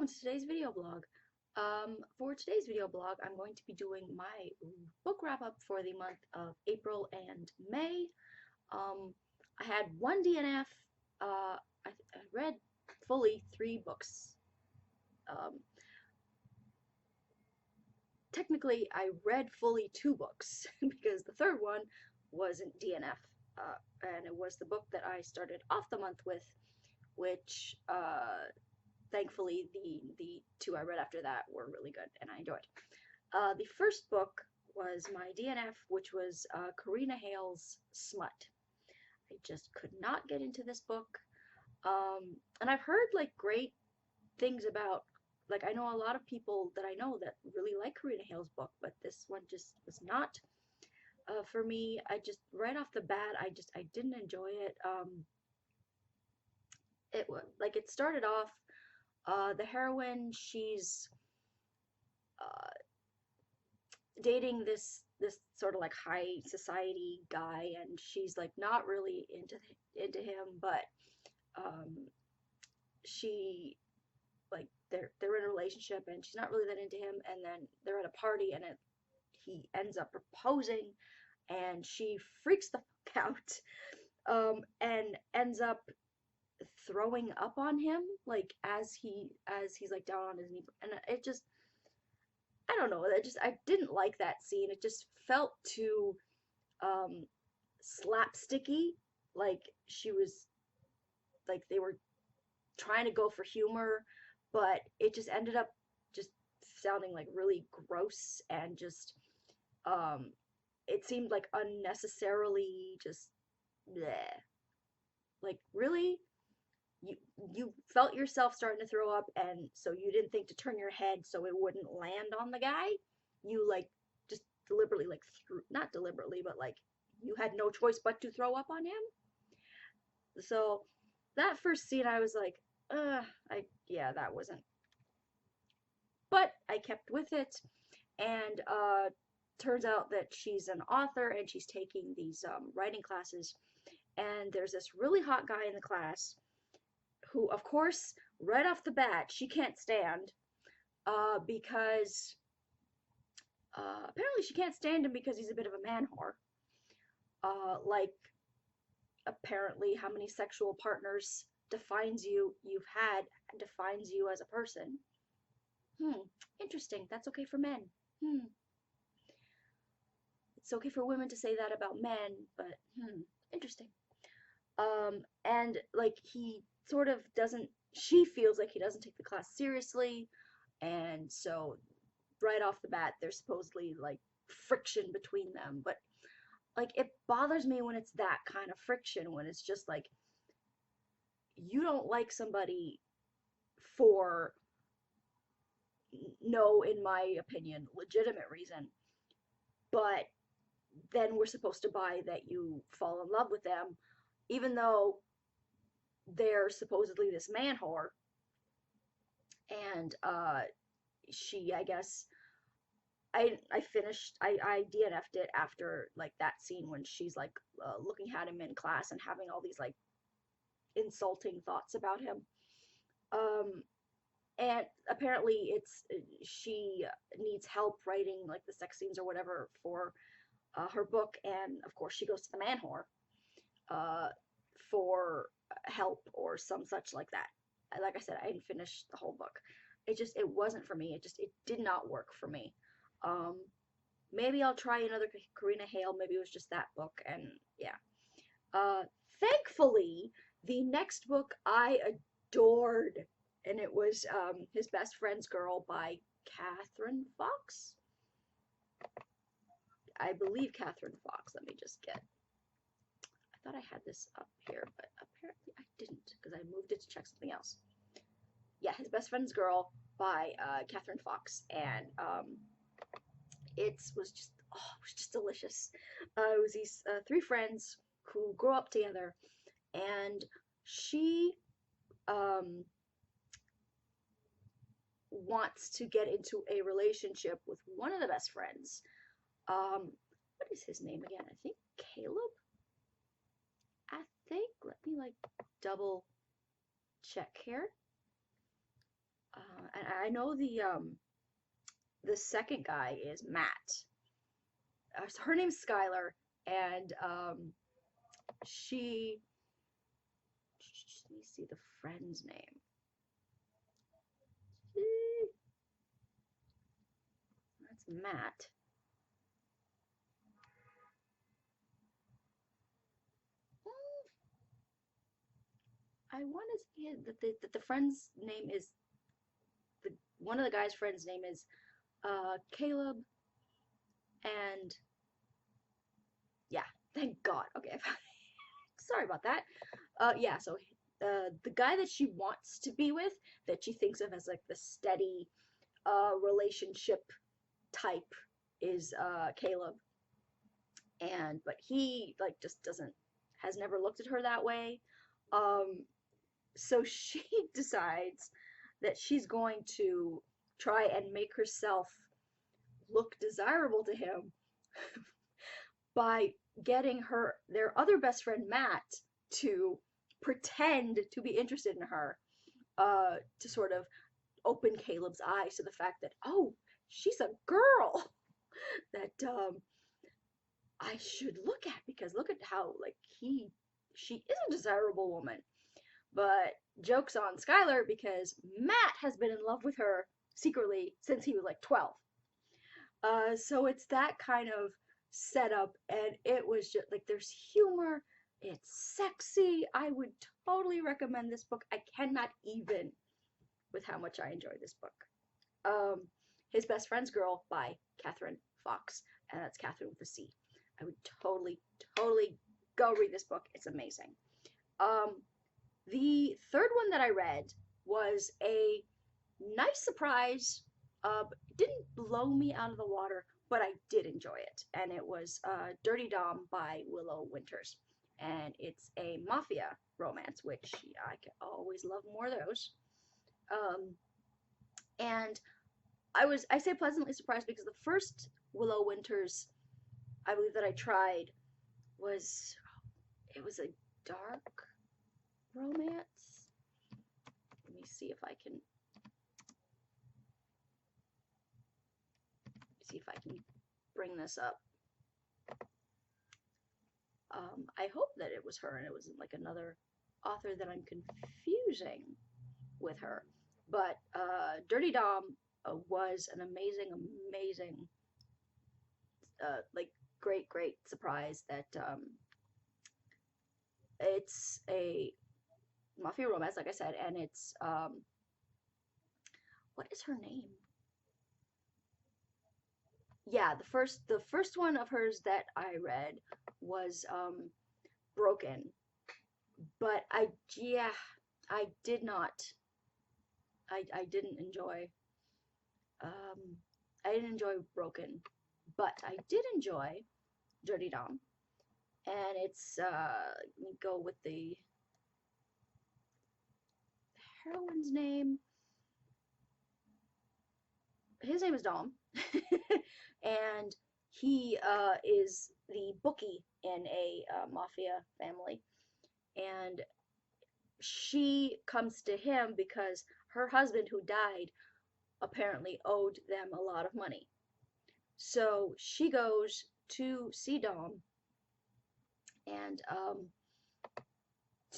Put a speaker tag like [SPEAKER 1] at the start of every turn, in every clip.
[SPEAKER 1] welcome to today's video blog. For today's video blog, I'm going to be doing my book wrap up for the month of April and May. Um, I had one DNF. I read fully 3 books. Um, Technically, I read fully 2 books because the third one wasn't DNF, and it was the book that I started off the month with, which thankfully the 2 I read after that were really good and I enjoyed. The first book was my DNF, which was Karina Hale's Smut. I just could not get into this book, and I've heard like great things about. Like, I know a lot of people that I know that really like Karina Hale's book, but this one just was not for me. I just right off the bat, I didn't enjoy it. It was like it started off. The heroine, she's uh, dating this sort of like high society guy, and she's like not really into him, but um, she like they're in a relationship, and she's not really that into him, and then they're at a party, and he ends up proposing, and she freaks the fuck out, and ends up throwing up on him like as he's like down on his knee, and it just I don't know. I didn't like that scene. It just felt too um slapsticky. Like she was like they were trying to go for humor, but it just ended up just sounding like really gross and just um it seemed like unnecessarily just bleh. Like really you you felt yourself starting to throw up, and so you didn't think to turn your head so it wouldn't land on the guy. You like just deliberately like threw, not deliberately, but like you had no choice but to throw up on him. So that first scene I was like, I yeah, that wasn't. But I kept with it, and turns out that she's an author and she's taking these writing classes, and there's this really hot guy in the class who, of course, right off the bat, she can't stand because apparently she can't stand him because he's a bit of a man whore. Like, apparently, how many sexual partners you've had defines you as a person. Hmm, interesting. That's okay for men. Hmm, it's okay for women to say that about men, but interesting. And like he sort of doesn't, she feels like he doesn't take the class seriously, and so right off the bat, there's supposedly like friction between them, but like it bothers me when it's that kind of friction, when it's just like you don't like somebody for no, in my opinion, legitimate reason, but then we're supposed to buy that you fall in love with them, even though they're supposedly this man whore, and she, I guess, I finished I DNF'd it after like that scene when she's like looking at him in class and having all these like insulting thoughts about him. Um, and apparently it's she needs help writing like the sex scenes or whatever for her book, and of course she goes to the man whore uh, for help or some such like that. Like I said, I didn't finish the whole book. It wasn't for me. It did not work for me. Um, Maybe I'll try another Karina Hale. Maybe it was just that book, and yeah. Uh, Thankfully, the next book I adored, and it was His Best Friend's Girl by Catherine Fox. I believe Catherine Fox. Let me just get. I thought I had this up here, but apparently I didn't because I moved it to check something else. Yeah, His Best Friend's Girl by Catherine Fox, and it was just delicious. It was these 3 friends who grow up together, and she um, wants to get into a relationship with one of the best friends. What is his name again? I think Caleb. I think. Let me like double check here. And I know the second guy is Matt. So her name's Skylar, and she. Let me see the friend's name. That's Matt. I want to say that the friend's name is the one of the guy's friends' name is Caleb, and yeah, thank God. Okay, sorry about that. Yeah, so the guy that she wants to be with, that she thinks of as like the steady relationship type, is Caleb, and but he like just doesn't has never looked at her that way. Um, so she decides that she's going to try and make herself look desirable to him by getting their other best friend Matt to pretend to be interested in her, to sort of open Caleb's eyes to the fact that, oh, she's a girl that I should look at, because look at how like she is a desirable woman. But joke's on Skylar, because Matt has been in love with her secretly since he was like 12. So it's that kind of setup, and it was just like there's humor, it's sexy. I would totally recommend this book. I cannot even with how much I enjoy this book. Um, His Best Friend's Girl by Catherine Fox, and that's Catherine with a C. I would totally go read this book. It's amazing. Um, the third one that I read was a nice surprise. Didn't blow me out of the water, but I did enjoy it. And it was Dirty Dom by Willow Winters. And it's a mafia romance, which I can always love more of those. Um, and I say pleasantly surprised, because the first Willow Winters I believe that I tried was, it was a dark romance. Let me see if I can bring this up. I hope that it was her and it wasn't like another author that I'm confusing with her. But Dirty Dom was an amazing, like great surprise that it's a mafia romance, like I said, and it's what is her name? Yeah, the first one of hers that I read was Broken, but I did not I didn't enjoy um I didn't enjoy Broken, but I did enjoy Dirty Dom, and it's let me go with the heroine's name. His name is Dom, and he is the bookie in a mafia family, and she comes to him because her husband, who died, apparently owed them a lot of money. So she goes to see Dom and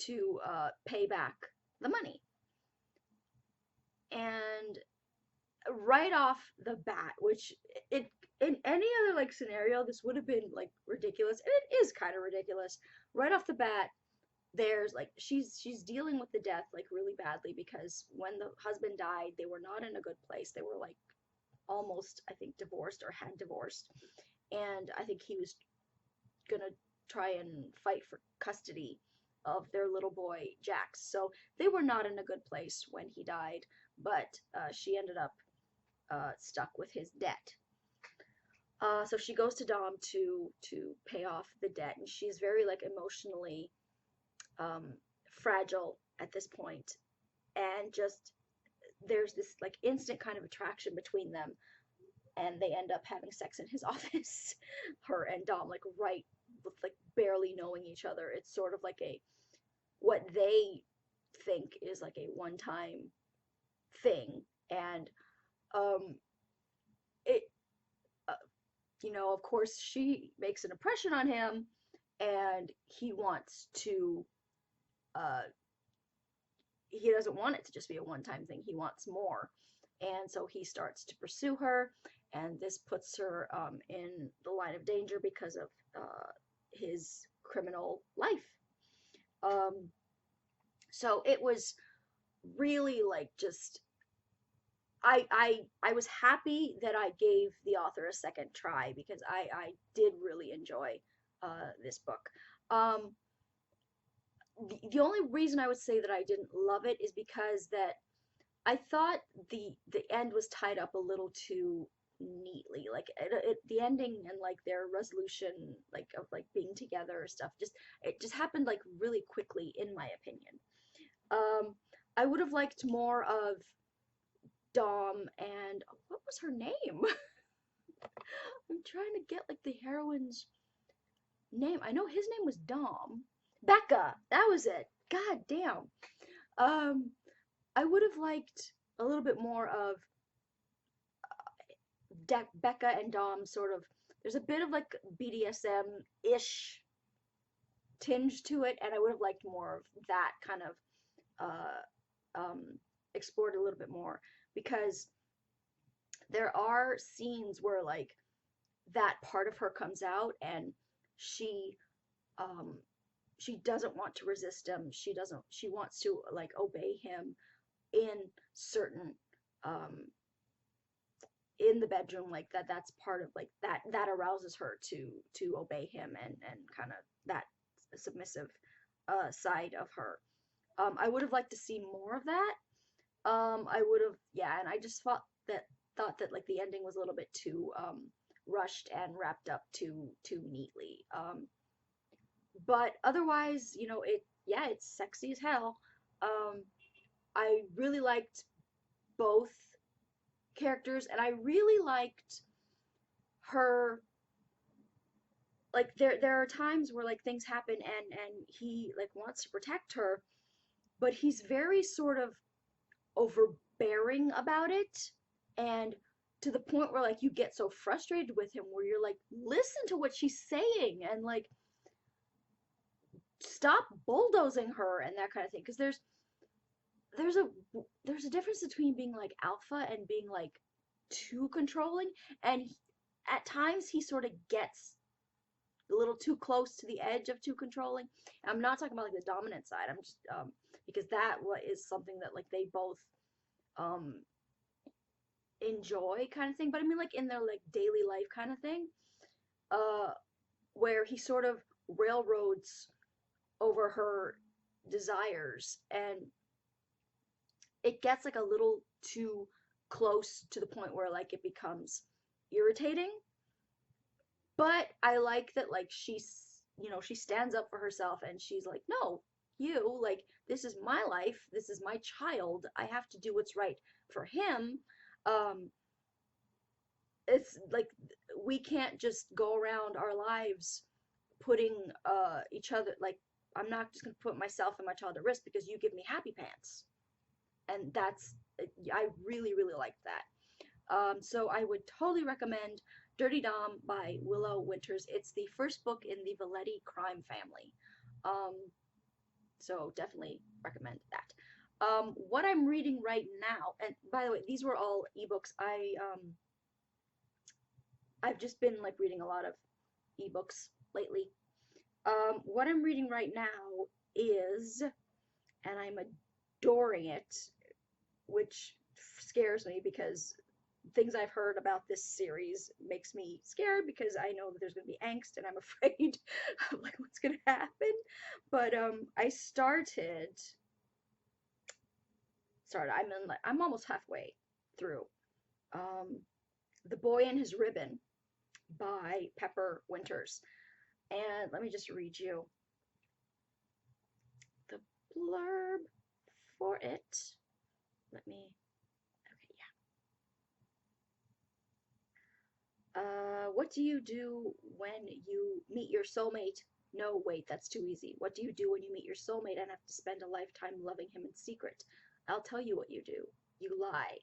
[SPEAKER 1] to pay back the money. And right off the bat, which it in any other like scenario, this would have been like ridiculous, and it is kind of ridiculous. Right off the bat, there's like she's dealing with the death like really badly, because when the husband died, they were not in a good place. They were like almost, I think, divorced or had divorced, and I think he was gonna try and fight for custody of their little boy Jax. So they were not in a good place when he died, but she ended up stuck with his debt. So she goes to Dom to pay off the debt, and she's very like emotionally um, fragile at this point, and just there's this like instant kind of attraction between them, and they end up having sex in his office, her and Dom, like right with like barely knowing each other. It's sort of like a what they think is like a one time thing, and um, it uh, of course, she makes an impression on him, and uh, he doesn't want it to just be a one-time thing. He wants more, and so he starts to pursue her, and this puts her in the line of danger because of his criminal life. Um, so it was really like just I was happy that I gave the author a second try because I did really enjoy this book. Um, the only reason I would say that I didn't love it is because that I thought the end was tied up a little too neatly. Like the ending and like their resolution, like of like being together or stuff, just it just happened like really quickly, in my opinion. Um, I would have liked more of Dom and what was her name? I'm trying to get like the heroine's name. I know his name was Dom. Becca. That was it. God damn. Um, I would have liked a little bit more of Becca and Dom sort of. There's a bit of like BDSM-ish tinge to it, and I would have liked more of that kind of explored a little bit more because there are scenes where like that part of her comes out, and she um she doesn't want to resist him. She wants to like obey him in certain um in the bedroom, like that's part of like that arouses her to obey him, and kind of that submissive side of her. I would have liked to see more of that. I would have, yeah, and I just thought that like the ending was a little bit too rushed and wrapped up too neatly. But otherwise, it's sexy as hell. Um, I really liked both characters, and I really liked her. Like there are times where like things happen, and he like wants to protect her, but he's very sort of overbearing about it, and to the point where like you get so frustrated with him where you're like, listen to what she's saying, and like stop bulldozing her and that kind of thing, because there's a there's a difference between being like alpha and being like too controlling, and at times he sort of gets a little too close to the edge of too controlling. I'm not talking about like the dominant side. I'm just because that is something that like they both um enjoy kind of thing, but I mean like in their like daily life kind of thing, uh where he sort of railroads over her desires, and it gets like a little too close to the point where like it becomes irritating. But I like that like she stands up for herself, and she's like, no, you, like, this is my life, this is my child, I have to do what's right for him. um it's like we can't just go around our lives putting each other, like, I'm not just gonna put myself and my child at risk because you give me happy pants. And that's, I really really liked that. So I would totally recommend Dirty Dom by Willow Winters. It's the first book in the Valetti crime family. Um, so definitely recommend that. What I'm reading right now, and by the way, these were all ebooks. I've just been like reading a lot of ebooks lately. What I'm reading right now is, and I'm adoring it, which scares me because things I've heard about this series makes me scared because I know that there's going to be angst, and I'm afraid of like what's going to happen. But I started I'm almost halfway through. Um, The Boy and His Ribbon by Pepper Winters. And let me just read you the blurb for it. Let me, okay, yeah. What do you do when you meet your soulmate? No, wait, that's too easy. What do you do when you meet your soulmate and have to spend a lifetime loving him in secret? I'll tell you what you do. You lie.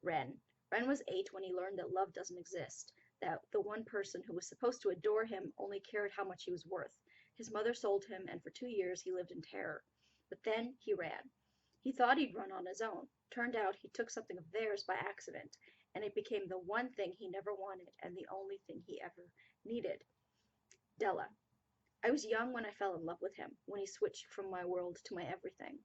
[SPEAKER 1] Ren. Ren was 8 when he learned that love doesn't exist, that the one person who was supposed to adore him only cared how much he was worth. His mother sold him, and for 2 years he lived in terror. But then he ran. He thought he'd run on his own. Turned out he took something of theirs by accident, and it became the one thing he never wanted and the only thing he ever needed. Della. I was young when I fell in love with him, when he switched from my world to my everything.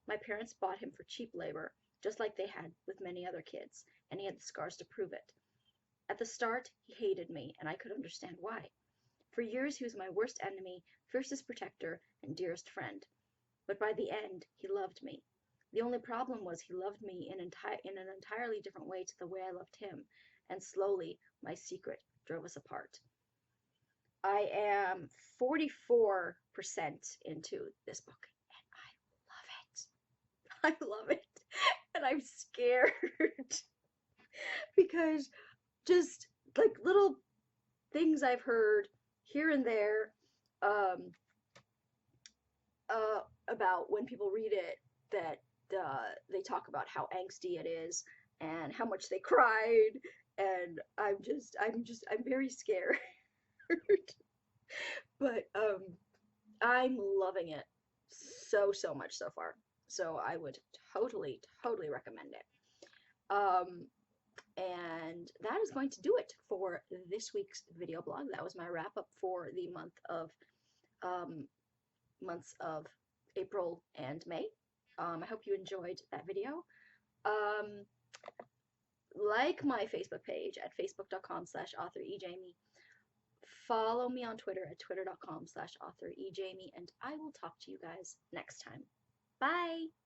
[SPEAKER 1] My parents bought him for cheap labor, just like they had with many other kids, and he had the scars to prove it. At the start, he hated me, and I could understand why. For years, he was my worst enemy, fiercest protector, and dearest friend. But by the end, he loved me. The only problem was he loved me in an entirely different way to the way I loved him, and slowly, my secret drove us apart. I am 44% into this book, and I love it. I love it. And I'm scared because just like little things I've heard here and there um, about when people read it that they talk about how angsty it is and how much they cried, and I'm very scared. But I'm loving it so much so far. So I would totally recommend it. Um, and that is going to do it for this week's video blog. That was my wrap up for the um, months of April and May. I hope you enjoyed that video. Like my Facebook page at facebook.com/authorejamie. Follow me on Twitter at twitter.com/authorejamie, and I will talk to you guys next time. Bye!